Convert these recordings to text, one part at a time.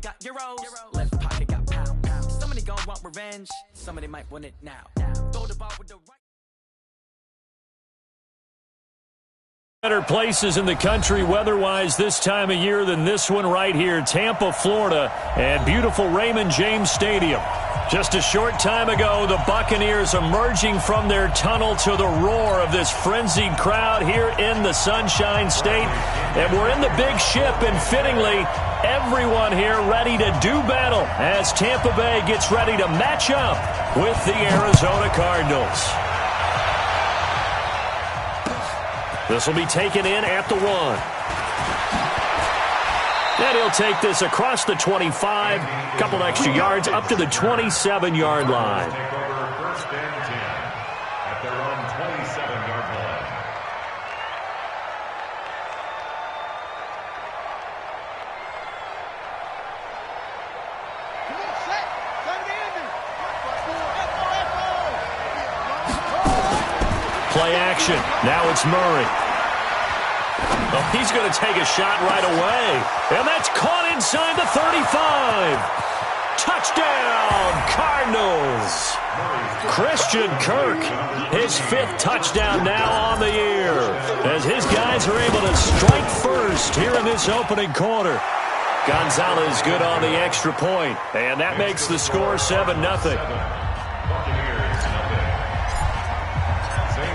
got euros. Left pocket got pound. Somebody gon' want revenge. Somebody might want it now. Throw the ball with the right. Better places in the country weather-wise this time of year than this one right here, Tampa, Florida, and beautiful Raymond James Stadium. Just a short time ago, the Buccaneers emerging from their tunnel to the roar of this frenzied crowd here in the Sunshine State. And we're in the big ship, and fittingly, everyone here ready to do battle as Tampa Bay gets ready to match up with the Arizona Cardinals. This will be taken in at the 1. And he'll take this across the 25, couple extra yards up to the 27-yard line. Take over first and 10 at their own 27-yard line. Come on, set. Play action. Now it's Murray. Oh, he's going to take a shot right away. And that's caught inside the 35. Touchdown, Cardinals. Christian Kirk, his 5th touchdown now on the year, as his guys are able to strike first here in this opening quarter. Gonzalez good on the extra point, and that makes the score 7-0.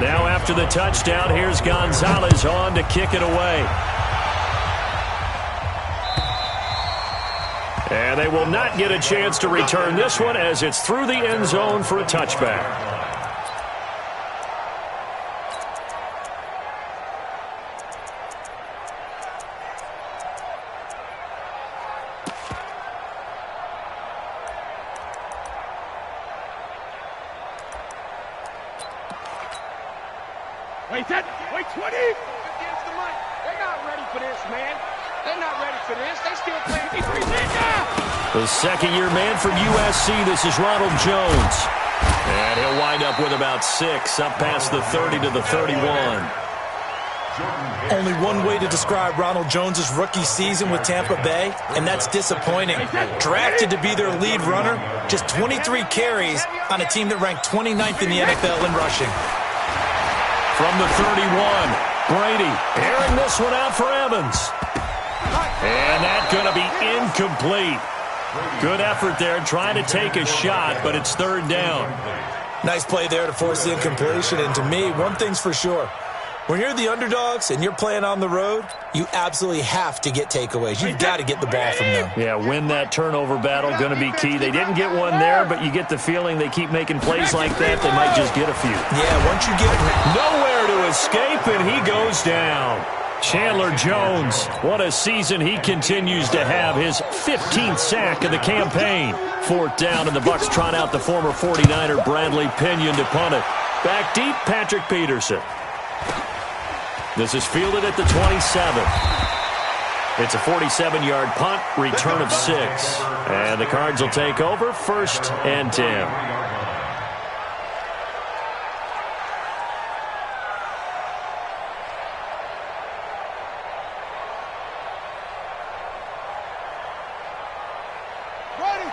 Now after the touchdown, here's Gonzalez on to kick it away. And they will not get a chance to return this one as it's through the end zone for a touchback. Wait 20. Against the money. They're not ready for this, man. They're not ready for this. They still playing defense now. The second-year man from USC, this is Ronald Jones. And he'll wind up with about 6, up past the 30 to the 31. Only one way to describe Ronald Jones' rookie season with Tampa Bay, and that's disappointing. Drafted to be their lead runner, just 23 carries on a team that ranked 29th in the NFL in rushing. From the 31, Brady airing this one out for Evans. And that's going to be incomplete. Good effort there, trying to take a shot, but it's 3rd down. Nice play there to force the incompletion, and to me, one thing's for sure. When you're the underdogs and you're playing on the road, you absolutely have to get takeaways. You've got to get the ball from them. Yeah, win that turnover battle, going to be key. They didn't get one there, but you get the feeling they keep making plays like that, they might just get a few. Yeah, once you get nowhere to escape, and he goes down. Chandler Jones, what a season he continues to have. His 15th sack of the campaign. 4th down, and the Bucs trot out the former 49er Bradley Pinion to punt it. Back deep, Patrick Peterson. This is fielded at the 27. It's a 47-yard punt, return of 6. And the Cards will take over, 1st and 10.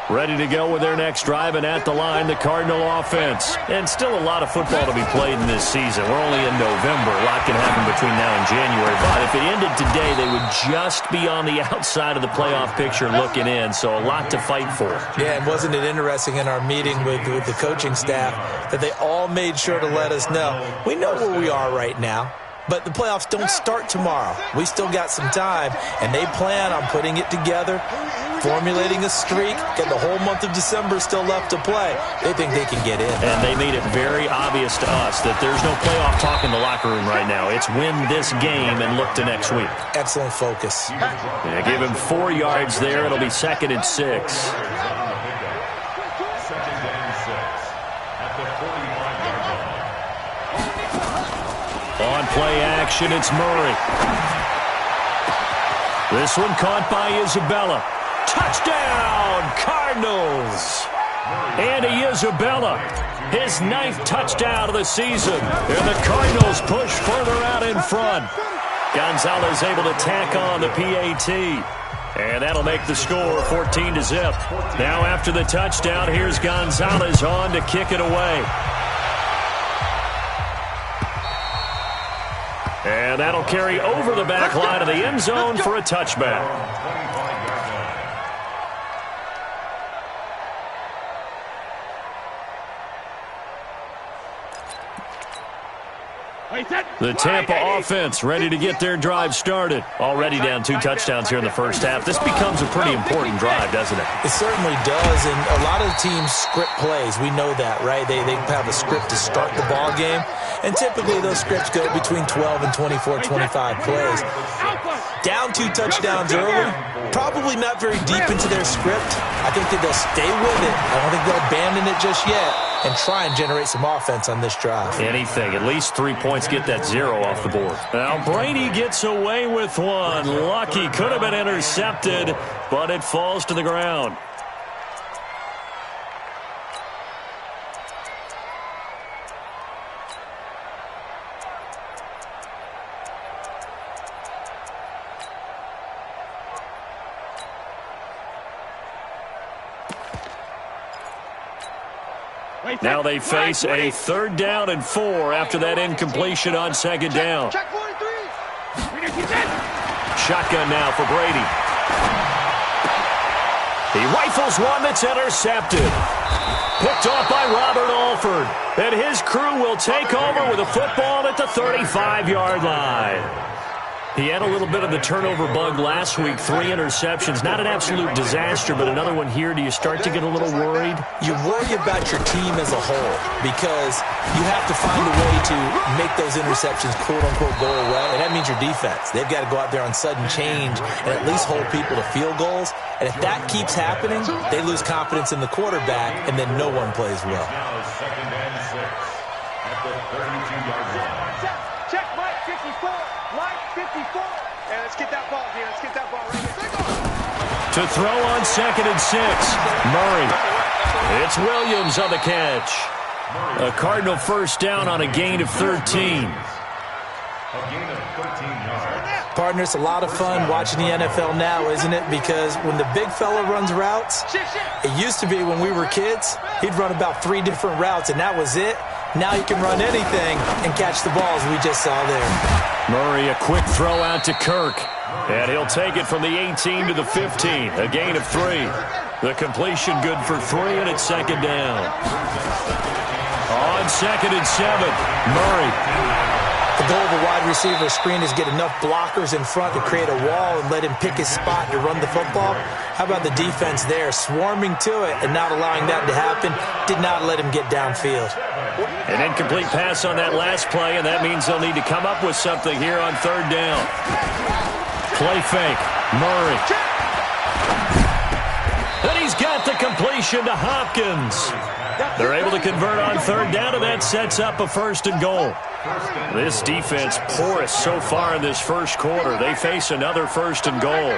Ready to go with their next drive, and at the line, the Cardinal offense. And still a lot of football to be played in this season. We're only in November. A lot can happen between now and January. But if it ended today, they would just be on the outside of the playoff picture looking in. So a lot to fight for. Yeah, and wasn't it interesting in our meeting with the coaching staff that they all made sure to let us know, we know where we are right now. But the playoffs don't start tomorrow. We still got some time, and they plan on putting it together, formulating a streak, and the whole month of December still left to play. They think they can get in. And they made it very obvious to us that there's no playoff talk in the locker room right now. It's win this game and look to next week. Excellent focus. Yeah, give him 4 yards there. It'll be 2nd and 6. On play action, it's Murray. This one caught by Isabella. Touchdown, Cardinals! Andy Isabella, his 9th touchdown of the season. And the Cardinals push further out in front. Gonzalez able to tack on the PAT. And that'll make the score 14-0. Now after the touchdown, here's Gonzalez on to kick it away. And that'll carry over the back line of the end zone for a touchback. The Tampa offense ready to get their drive started. Already down 2 touchdowns here in the first half. This becomes a pretty important drive, doesn't it? It certainly does, and a lot of teams script plays. We know that, right? They have a script to start the ball game, and typically those scripts go between 12 and 24, 25 plays. Down 2 touchdowns early, probably not very deep into their script. I think that they'll stay with it. I don't think they'll abandon it just yet and try and generate some offense on this drive. Anything. At least 3 points, get that 0 off the board. Now Brady gets away with one. Lucky, could have been intercepted, but it falls to the ground. Now they face a 3rd down and 4 after that incompletion on 2nd down. Shotgun now for Brady. He rifles one that's intercepted. Picked off by Robert Alford. And his crew will take over with a football at the 35-yard line. He had a little bit of the turnover bug last week, 3 interceptions. Not an absolute disaster, but another one here. Do you start to get a little worried? You worry about your team as a whole because you have to find a way to make those interceptions, quote-unquote, go away, and that means your defense. They've got to go out there on sudden change and at least hold people to field goals. And if that keeps happening, they lose confidence in the quarterback, and then no one plays well. Now 2nd and 6 at the 32-yard line. Check Mike 54. Mike 54. And let's get that ball here. Let's get that ball right here. To throw on 2nd and 6. Murray. It's Williams on the catch. A Cardinal first down on a gain of 13. A gain of 13 yards. Partner, it's a lot of fun watching the NFL now, isn't it? Because when the big fella runs routes, it used to be when we were kids, he'd run about 3 different routes, and that was it. Now he can run anything and catch the balls we just saw there. Murray, a quick throw out to Kirk. And he'll take it from the 18 to the 15. A gain of 3. The completion good for 3, and it's 2nd down. On 2nd and 7, Murray. The goal of a wide receiver screen is get enough blockers in front to create a wall and let him pick his spot to run the football. How about the defense there, swarming to it and not allowing that to happen? Did not let him get downfield. An incomplete pass on that last play, and that means they'll need to come up with something here on 3rd down. Play fake, Murray. And he's got the completion to Hopkins. They're able to convert on 3rd down, and that sets up a 1st and goal. This defense porous so far in this first quarter. They face another 1st and goal.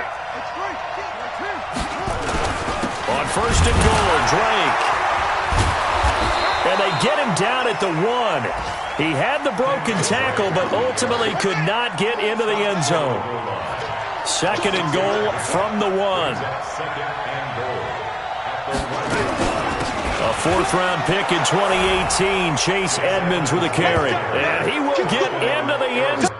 On 1st and goal, Drake. And they get him down at the 1. He had the broken tackle, but ultimately could not get into the end zone. 2nd and goal from the 1. A 4th-round pick in 2018, Chase Edmonds with a carry. And he will get into the end zone.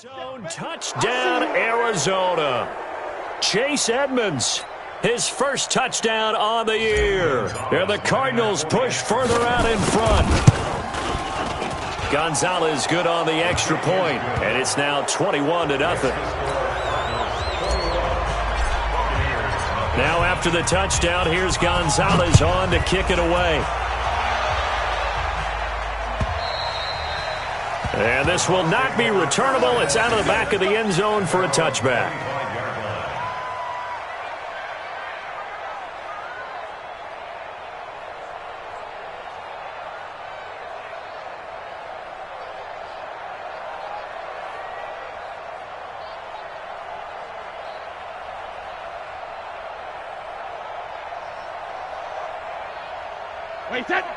Zone touchdown, Arizona. Chase Edmonds, his first touchdown on the year. And the Cardinals push further out in front. Gonzalez good on the extra point, and it's now 21-0. Now after the touchdown, here's Gonzalez on to kick it away. And this will not be returnable. It's out of the back of the end zone for a touchback.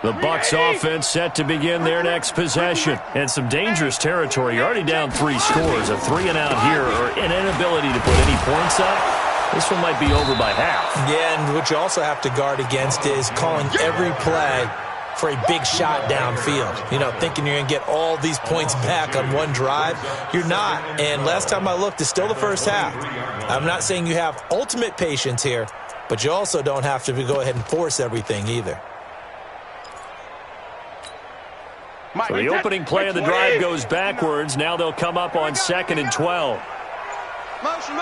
The Bucs offense set to begin their next possession. And some dangerous territory. You're already down 3 scores. A 3-and-out here or an inability to put any points up. This one might be over by half. Yeah, and what you also have to guard against is calling every play for a big shot downfield. You know, thinking you're going to get all these points back on one drive. You're not. And last time I looked, it's still the first half. I'm not saying you have ultimate patience here, but you also don't have to go ahead and force everything either. So the opening play of the drive goes backwards. Now they'll come up on 2nd and 12. Motion.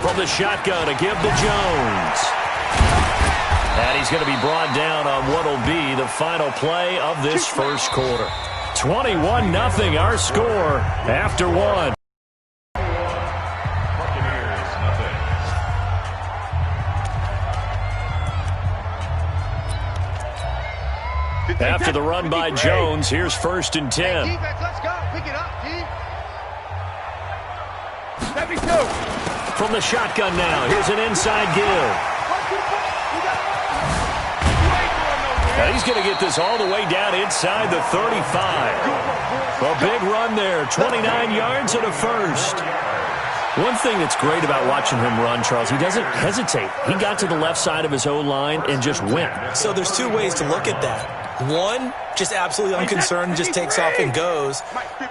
From the shotgun to give to Jones. And he's going to be brought down on what will be the final play of this first quarter. 21-0 our score after one. After the run by Jones, here's 1st and 10. Defense, let's go. Pick it up, D. 72. From the shotgun now, here's an inside give. Now he's going to get this all the way down inside the 35. A big run there, 29 yards and a first. One thing that's great about watching him run, Charles, he doesn't hesitate. He got to the left side of his O-line and just went. So there's 2 ways to look at that. One, just absolutely unconcerned, just takes off and goes.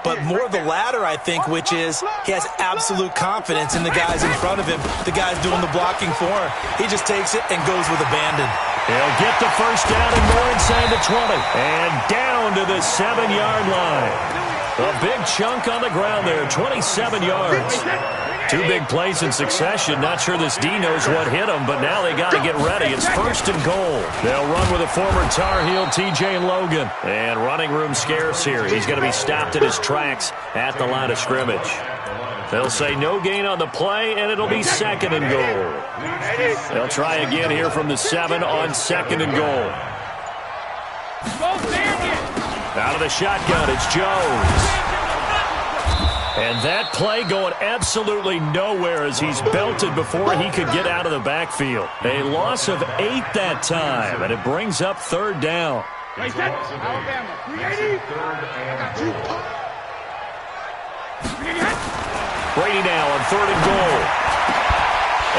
But more of the latter, I think, which is he has absolute confidence in the guys in front of him, the guys doing the blocking for him. He just takes it and goes with abandon. He'll get the first down and more inside the 20. And down to the 7-yard line. A big chunk on the ground there, 27 yards. 2 big plays in succession. Not sure this D knows what hit him, but now they got to get ready. It's 1st and goal. They'll run with a former Tar Heel, T.J. Logan. And running room scarce here. He's going to be stopped in his tracks at the line of scrimmage. They'll say no gain on the play, and it'll be 2nd and goal. They'll try again here from the 7 on 2nd and goal. Out of the shotgun, it's Jones. And that play going absolutely nowhere as he's belted before he could get out of the backfield. A loss of 8 that time, and it brings up 3rd down. Alabama, 380. Brady now on 3rd and goal.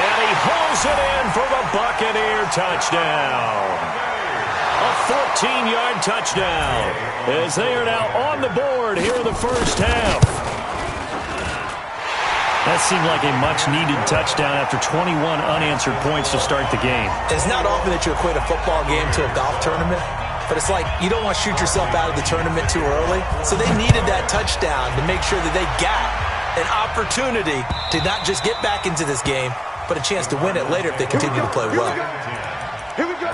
And he hauls it in for the Buccaneer touchdown. A 14-yard touchdown as they are now on the board here in the first half. That seemed like a much-needed touchdown after 21 unanswered points to start the game. It's not often that you equate a football game to a golf tournament, but it's like you don't want to shoot yourself out of the tournament too early. So they needed that touchdown to make sure that they got an opportunity to not just get back into this game, but a chance to win it later if they continue to play well. Here we go.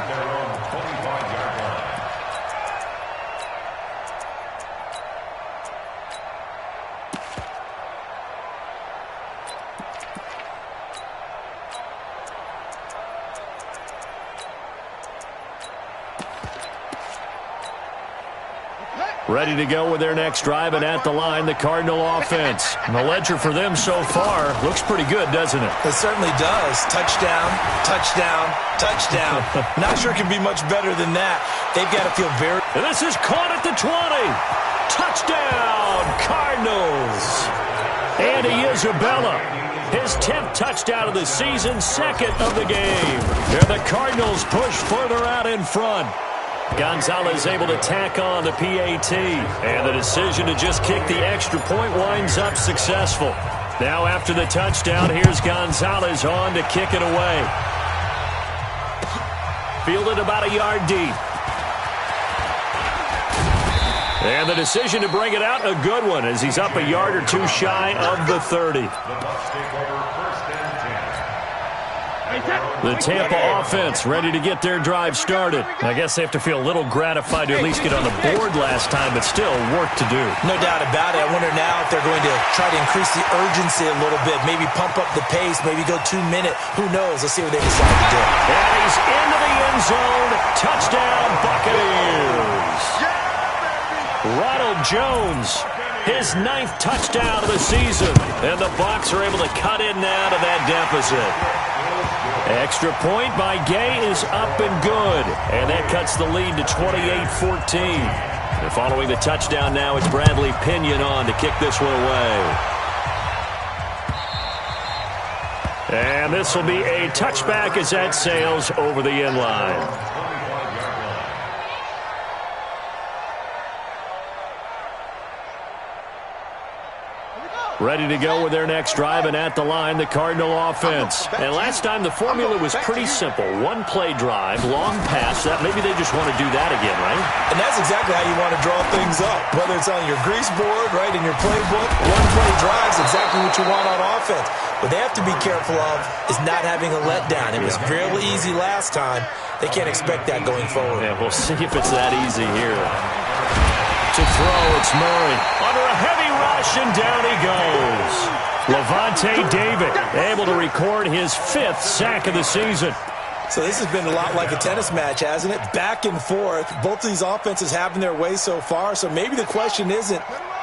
Ready to go with their next drive, and at the line, the Cardinal offense. And the ledger for them so far looks pretty good, doesn't it? It certainly does. Touchdown, touchdown, touchdown. Not sure it can be much better than that. They've got to feel very... And this is caught at the 20. Touchdown, Cardinals. Andy Isabella. His 10th touchdown of the season, 2nd of the game. And the Cardinals push further out in front. Gonzalez able to tack on the PAT. And the decision to just kick the extra point winds up successful. Now after the touchdown, here's Gonzalez on to kick it away. Fielded about a yard deep. And the decision to bring it out, a good one, as he's up a yard or 2 shy of the 30. The Tampa offense ready to get their drive started. I guess they have to feel a little gratified to at least get on the board last time, but still work to do. No doubt about it. I wonder now if they're going to try to increase the urgency a little bit, maybe pump up the pace, maybe go 2 minutes. Who knows? Let's see what they decide to do. And he's into the end zone. Touchdown, Buccaneers. Ronald Jones, his 9th touchdown of the season. And the Bucs are able to cut in now to that deficit. Extra point by Gay is up and good. And that cuts the lead to 28-14. And following the touchdown now, it's Bradley Pinion on to kick this one away. And this will be a touchback as that sails over the end line. Ready to go with their next drive, and at the line, the Cardinal offense. And last time, the formula was pretty simple. One-play drive, long pass. That maybe they just want to do that again, right? And that's exactly how you want to draw things up. Whether it's on your grease board, right, in your playbook, one-play drive is exactly what you want on offense. What they have to be careful of is not having a letdown. It was fairly easy last time. They can't expect that going forward. Yeah, we'll see if it's that easy here. To throw, it's Murray. Under a heavy rush, and down he goes. Levante David able to record his 5th sack of the season. So this has been a lot like a tennis match, hasn't it? Back and forth. Both of these offenses having their way so far. So maybe the question isn't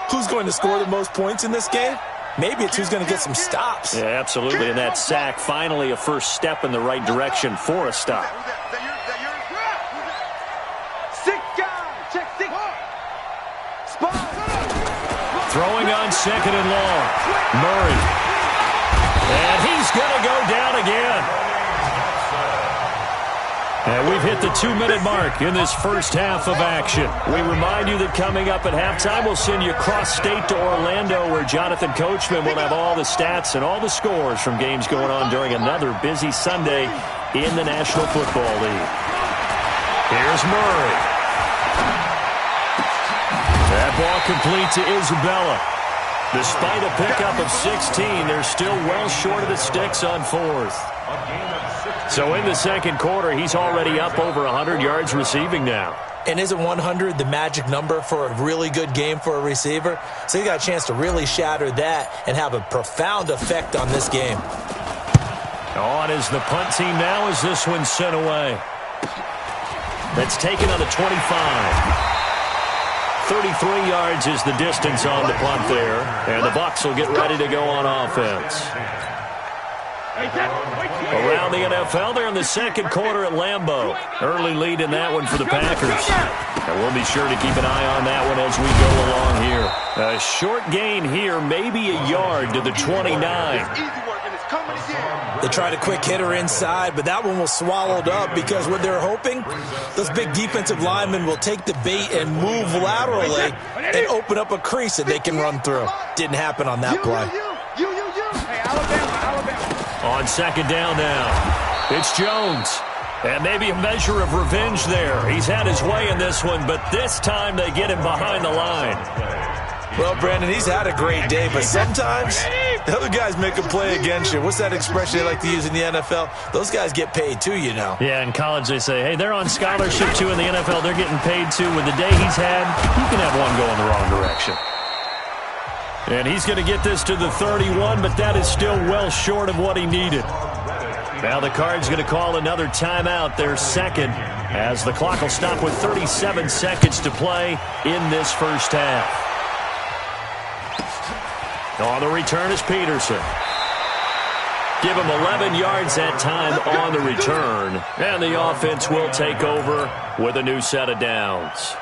who's going to score the most points in this game. Maybe it's who's going to get some stops. Yeah, absolutely. And that sack, finally a first step in the right direction for a stop. Throwing on 2nd and long. Murray. And he's going to go down again. And we've hit the 2-minute mark in this first half of action. We remind you that coming up at halftime, we'll send you cross-state to Orlando, where Jonathan Coachman will have all the stats and all the scores from games going on during another busy Sunday in the National Football League. Here's Murray. That ball complete to Isabella. Despite a pickup of 16, they're still well short of the sticks on 4th. So in the second quarter, he's already up over 100 yards receiving now. And isn't 100 the magic number for a really good game for a receiver? So he got a chance to really shatter that and have a profound effect on this game. On is the punt team now as this one's sent away. That's taken on the 25. 33 yards is the distance on the punt there. And the Bucs will get ready to go on offense. Around the NFL, they're in the second quarter at Lambeau. Early lead in that one for the Packers. And we'll be sure to keep an eye on that one as we go along here. A short gain here, maybe a yard to the 29. They tried a quick hitter inside, but that one was swallowed up because what they're hoping, those big defensive linemen will take the bait and move laterally and open up a crease that they can run through. Didn't happen on that play. On 2nd down now, it's Jones. And maybe a measure of revenge there. He's had his way in this one, but this time they get him behind the line. Well, Brandon, he's had a great day, but sometimes the other guys make a play against you. What's that expression they like to use in the NFL? Those guys get paid too, you know. Yeah, in college they say, hey, they're on scholarship too. In the NFL, they're getting paid too. With the day he's had, you can have one going the wrong direction. And he's going to get this to the 31, but that is still well short of what he needed. Now the Cards going to call another timeout, their second, as the clock will stop with 37 seconds to play in this first half. On the return is Peterson. Give him 11 yards that time on the return. And the offense will take over with a new set of downs.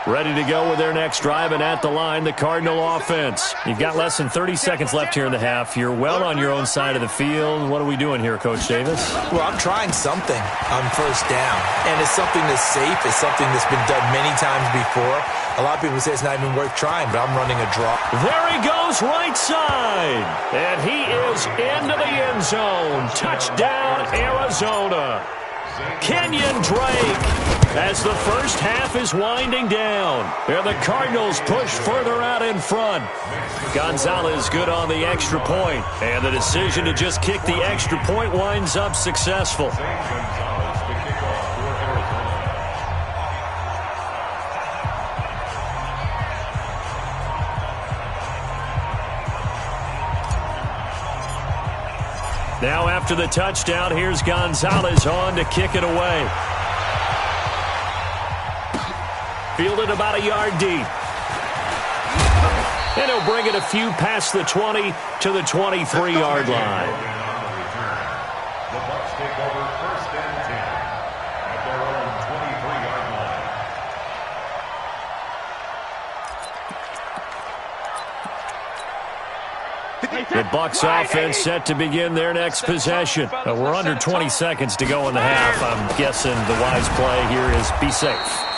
Ready to go with their next drive, and at the line, the Cardinal offense. You've got less than 30 seconds left here in the half. You're well on your own side of the field. What are we doing here, Coach Davis? Well, I'm trying something on first down, and it's something that's safe. It's something that's been done many times before. A lot of people say it's not even worth trying, but I'm running a draw. There he goes, right side. And he is into the end zone. Touchdown, Arizona. Kenyon Drake, as the first half is winding down. And the Cardinals push further out in front. Gonzalez good on the extra point. And the decision to just kick the extra point winds up successful. Now after the touchdown, here's Gonzalez on to kick it away. Fielded about a yard deep. And he'll bring it a few past the 20 to the 23-yard line. The Bucs take over 1st and 10 at their own 23-yard line. The Bucs offense set to begin their next possession. We're under 20 seconds to go in the half. I'm guessing the wise play here is be safe.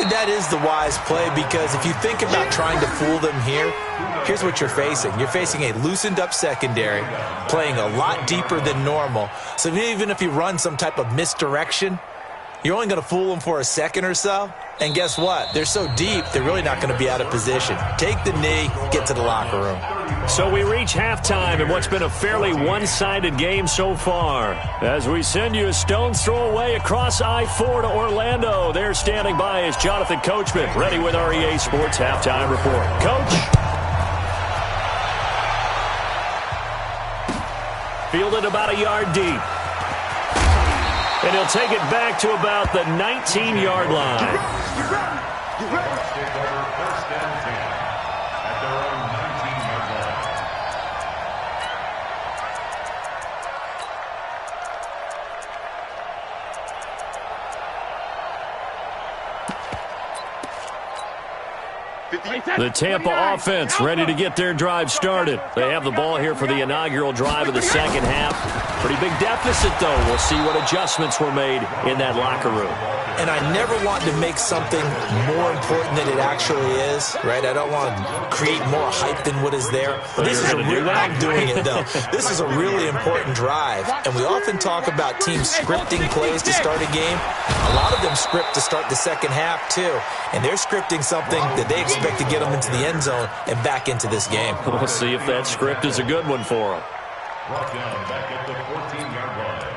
That is the wise play, because if you think about trying to fool them here, here's what you're facing. You're facing a loosened up secondary, playing a lot deeper than normal. So even if you run some type of misdirection, you're only going to fool them for a second or so. And guess what? They're so deep, they're really not going to be out of position. Take the knee, get to the locker room. So we reach halftime in what's been a fairly one-sided game so far. As we send you a stone's throw away across I-4 to Orlando. There standing by is Jonathan Coachman, ready with our EA Sports Halftime Report. Coach. Fielded about a yard deep. And he'll take it back to about the 19-yard line. The Bucs take over 1st and 10 at their own 19-yard line. The Tampa offense ready to get their drive started. They have the ball here for the inaugural drive of the second half. Pretty big deficit, though. We'll see what adjustments were made in that locker room. And I never want to make something more important than it actually is, right? I don't want to create more hype than what is there. But this is I'm doing it, though. This is a really important drive. And we often talk about teams scripting plays to start a game. A lot of them script to start the second half, too. And they're scripting something that they expect to get them into the end zone and back into this game. We'll see if that script is a good one for them. Brought down back at the 14-yard line.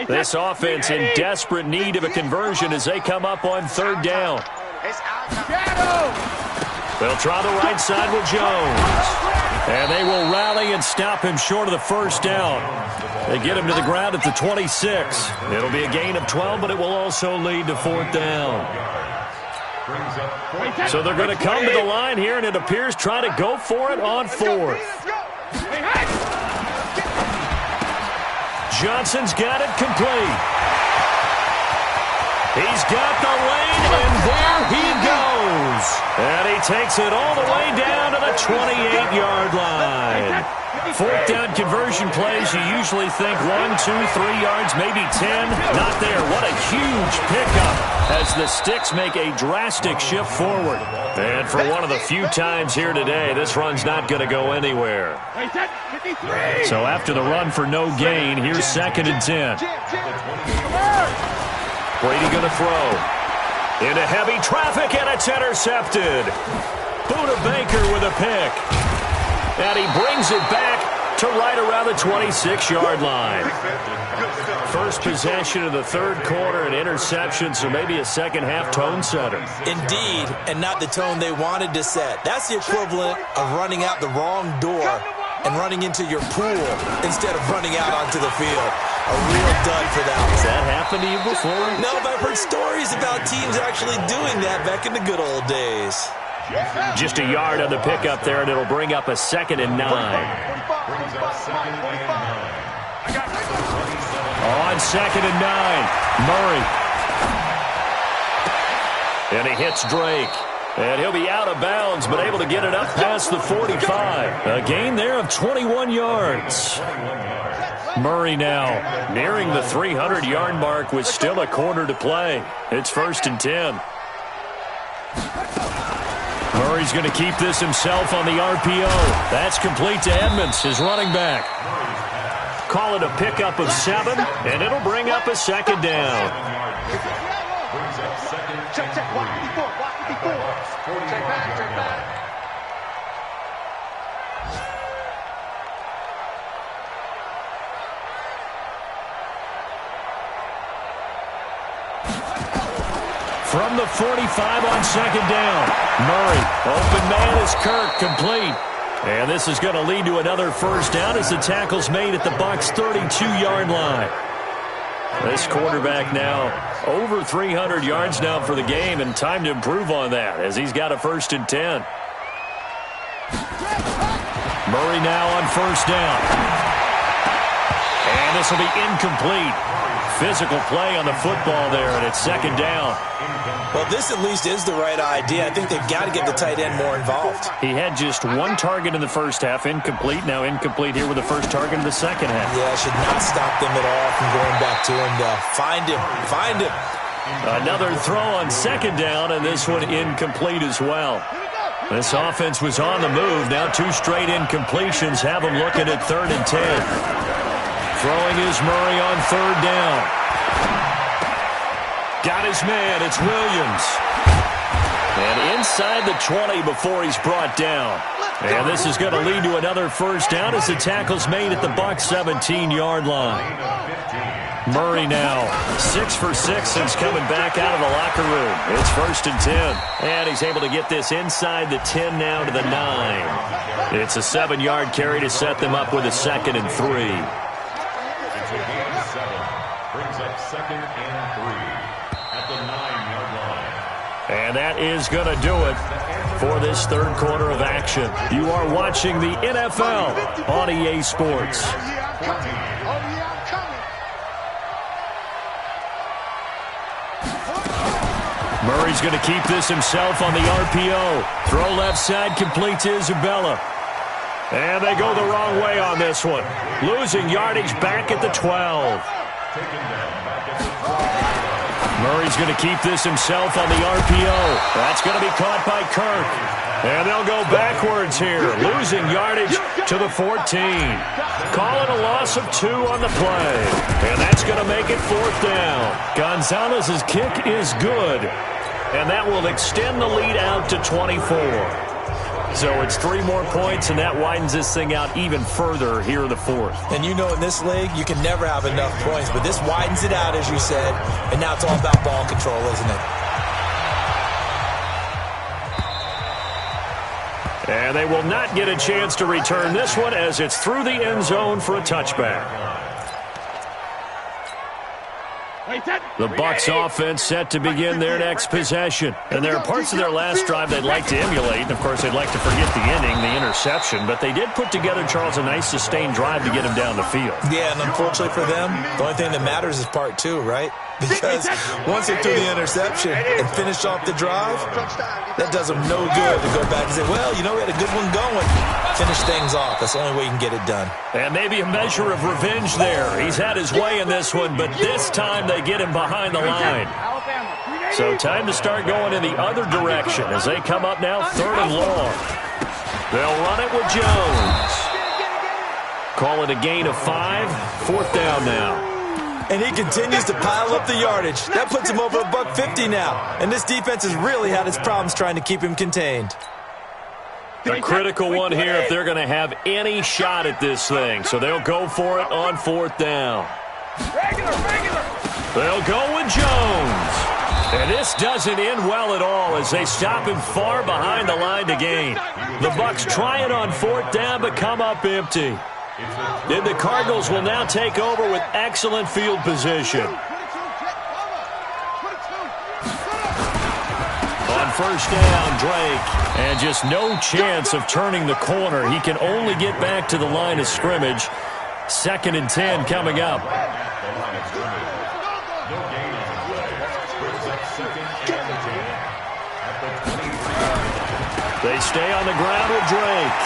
This offense in desperate need of a conversion as they come up on 3rd down. They'll try the right side with Jones. And they will rally and stop him short of the 1st down. They get him to the ground at the 26. It'll be a gain of 12, but it will also lead to 4th down. So they're going to come to the line here, and it appears try to go for it on 4th. Johnson's got it complete. He's got the lane, and there he goes. And he takes it all the way down to the 28-yard line. 4th down conversion plays, you usually think 1, 2, 3 yards, maybe 10. Not there. What a huge pickup as the Sticks make a drastic shift forward. And for one of the few times here today, this run's not going to go anywhere. So after the run for no gain, here's 2nd and 10. Brady going to throw. Into heavy traffic, and it's intercepted. Buda Baker with a pick. And he brings it back to right around the 26-yard line. First possession of the 3rd quarter, an interception, so maybe a second-half tone setter. Indeed, and not the tone they wanted to set. That's the equivalent of running out the wrong door and running into your pool instead of running out onto the field. A real dud for that one. Has that happened to you before? No, but I've heard stories about teams actually doing that back in the good old days. Just a yard on the pickup there, and it'll bring up a 2nd and 9. On 2nd and 9, Murray. And he hits Drake. And he'll be out of bounds, but able to get it up past the 45. A gain there of 21 yards. Murray now nearing the 300-yard mark with still a quarter to play. It's 1st and 10. Murray's going to keep this himself on the RPO. That's complete to Edmonds, his running back. Call it a pickup of 7, and it'll bring up a second down. Check, walk 54, walk 54. Check back. From the 45 on second down. Murray, open man is Kirk, complete. And this is going to lead to another first down as the tackle's made at the Bucs' 32-yard line. This quarterback now over 300 yards now for the game, and time to improve on that as he's got a 1st and 10. Murray now on first down. And this will be incomplete. Physical play on the football there, and it's second down. Well, this at least is the right idea. I think they've got to get the tight end more involved. He had just 1 target in the first half, incomplete. Now incomplete here with the first target in the second half. Yeah, should not stop them at all from going back to him, though. Find him. Another throw on second down, and this one incomplete as well. This offense was on the move. Now 2 straight incompletions have them looking at 3rd and 10. Throwing is Murray on 3rd down. Got his man. It's Williams. And inside the 20 before he's brought down. And this is going to lead to another first down as the tackle's made at the Bucs' 17-yard line. Murray now 6 for 6 since coming back out of the locker room. It's 1st and 10. And he's able to get this inside the 10 now to the 9. It's a 7-yard carry to set them up with a 2nd and 3. Gain of 7 brings up 2nd and 3 at the 9-yard line. And that is going to do it for this 3rd quarter of action. You are watching the NFL on EA Sports. Murray's going to keep this himself on the RPO. Throw left side, complete to Isabella. And they go the wrong way on this one. Losing yardage back at the 12. Murray's going to keep this himself on the RPO. That's going to be caught by Kirk. And they'll go backwards here. Losing yardage to the 14. Call it a loss of 2 on the play. And that's going to make it 4th down. Gonzalez's kick is good. And that will extend the lead out to 24. So it's 3 more points, and that widens this thing out even further here in the 4th. And you know in this league, you can never have enough points, but this widens it out, as you said, and now it's all about ball control, isn't it? And they will not get a chance to return this one as it's through the end zone for a touchback. The Bucs offense set to begin their next possession. And there are parts of their last drive they'd like to emulate. And, of course, they'd like to forget the inning, the interception. But they did put together, Charles, a nice sustained drive to get him down the field. Yeah, and unfortunately for them, the only thing that matters is part 2, right? Because once they threw the interception and finished off the drive, that does them no good to go back and say, well, you know, we had a good one going. Finish things off. That's the only way you can get it done. And maybe a measure of revenge there. He's had his way in this one, but this time they get him behind the line. So time to start going in the other direction as they come up now 3rd and long. They'll run it with Jones. Call it a gain of 5. 4th down now. And he continues to pile up the yardage. That puts him over $150 now. And this defense has really had its problems trying to keep him contained. A critical one here if they're going to have any shot at this thing. So they'll go for it on 4th down. They'll go with Jones. And this doesn't end well at all as they stop him far behind the line to gain. The Bucs try it on 4th down but come up empty. And the Cardinals will now take over with excellent field position. On 1st down, Drake. And just no chance of turning the corner. He can only get back to the line of scrimmage. 2nd and 10 coming up. They stay on the ground with Drake.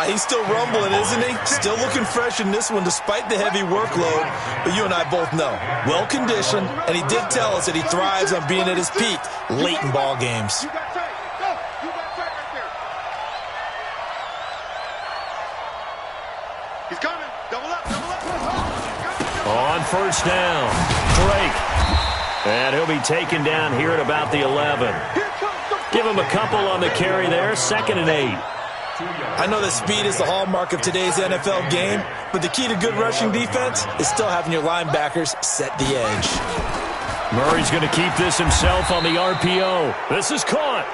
He's still rumbling, isn't he? Still looking fresh in this one despite the heavy workload. But you and I both know, well-conditioned, and he did tell us that he thrives on being at his peak late in ball games. He's coming. Double up. On first down, Drake. And he'll be taken down here at about the 11. Give him a couple on the carry there, 2nd and 8. I know that speed is the hallmark of today's NFL game, but the key to good rushing defense is still having your linebackers set the edge. Murray's going to keep this himself on the RPO. This is caught.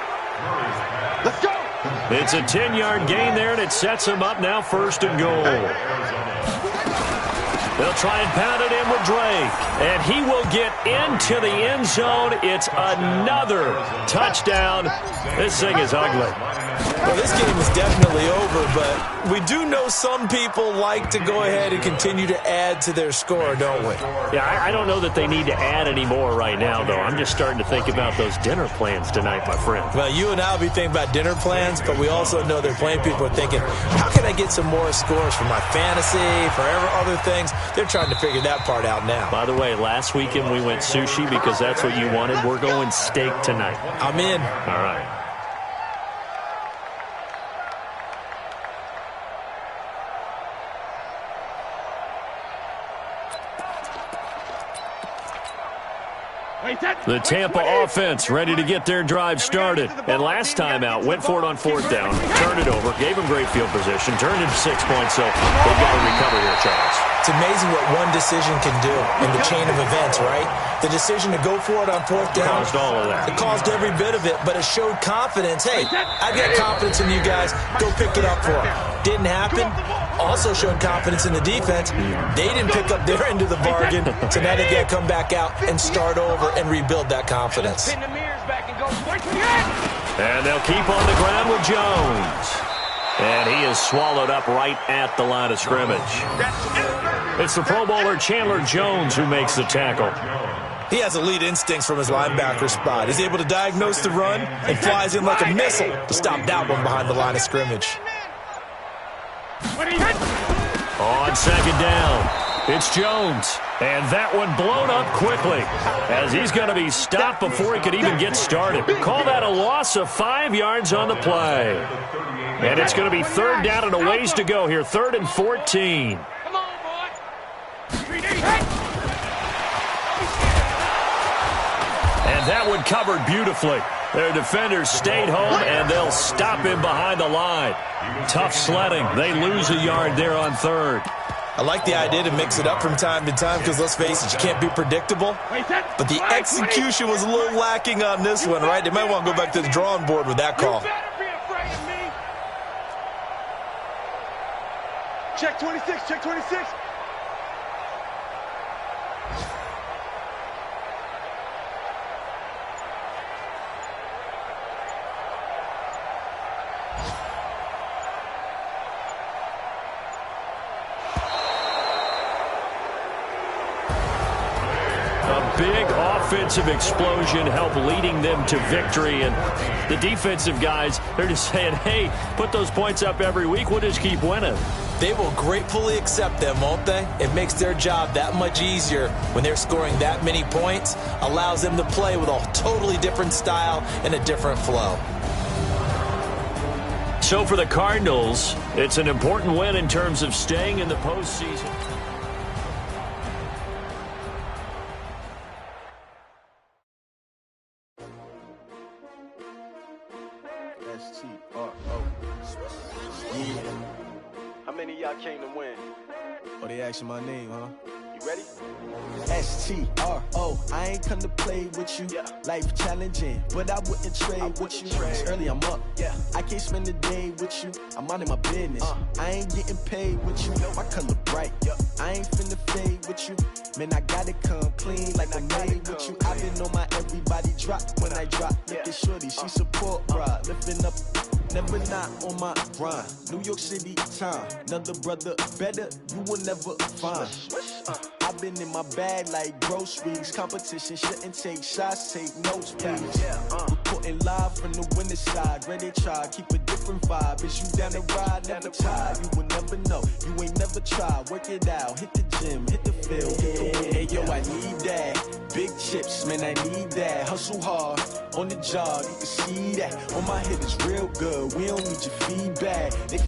Let's go. It's a 10-yard gain there, and it sets him up now 1st and goal. They'll try and pound it in with Drake, and he will get into the end zone. It's another touchdown. This thing is ugly. Well, this game is definitely over, but we do know some people like to go ahead and continue to add to their score, don't we? Yeah, I don't know that they need to add any more right now, though. I'm just starting to think about those dinner plans tonight, my friend. Well, you and I will be thinking about dinner plans, but we also know that plenty of people are thinking, how can I get some more scores for my fantasy, for other things? They're trying to figure that part out now. By the way, last weekend we went sushi because that's what you wanted. We're going steak tonight. I'm in. All right. The Tampa offense ready to get their drive started. And last time out, went for it on 4th down, turned it over, gave them great field position, turned it to 6 points, so they've got to recover here, Charles. It's amazing what one decision can do in the chain of events, right? The decision to go for it on 4th down. Caused all of that. It caused every bit of it, but it showed confidence. Hey, I've got confidence in you guys. Go pick it up for them. Didn't happen. Also showed confidence in the defense. They didn't pick up their end of the bargain, so now they've got to come back out and start over and rebuild that confidence. And they'll keep on the ground with Jones. And he is swallowed up right at the line of scrimmage. It's the Pro Bowler Chandler Jones who makes the tackle. He has elite instincts from his linebacker spot. He's able to diagnose the run and flies in like a missile to stop that one behind the line of scrimmage. On 2nd down, it's Jones. And that one blown up quickly as he's going to be stopped before he could even get started. Call that a loss of 5 yards on the play. And it's going to be 3rd down and a ways to go here, 3rd and 14. Come on, boy. And that one covered beautifully. Their defenders stayed home, and they'll stop him behind the line. Tough sledding. They lose a yard there on 3rd. I like the idea to mix it up from time to time because, let's face it, you can't be predictable. But the execution was a little lacking on this one, right? They might want to go back to the drawing board with that call. Check 26, check 26. Big offensive explosion helped leading them to victory. And the defensive guys, they're just saying, hey, put those points up every week. We'll just keep winning. They will gratefully accept them, won't they? It makes their job that much easier when they're scoring that many points. Allows them to play with a totally different style and a different flow. So for the Cardinals, it's an important win in terms of staying in the postseason. How many of y'all came to win? Oh, they asking my name, huh? You ready? S-T-R-O, I ain't come to play with you. Yeah. Life challenging, but I wouldn't trade with you. It's early, I'm up. Yeah. I can't spend the day with you. I'm out of my business. I ain't getting paid with you. My color bright. I ain't finna fade with you. Man, I gotta come clean like I made with you. I've been on my everybody drop when I drop. Look at shorty, she support ride. Lifting up, never not on my grind. New York City time, another brother better, you will never find. I've I've been in my bag like groceries. Competition shouldn't take shots, take notes, please. Reporting live from the winning side. Ready to try, keep a different vibe. Is you down the ride, never tired. You will never know, you ain't never tried. Work it out, hit the gym, hit the field. Hey yo, I need that. Big chips, man, I need that. Hustle hard, on the job, you can see that. On my head is real good, we don't need your feedback.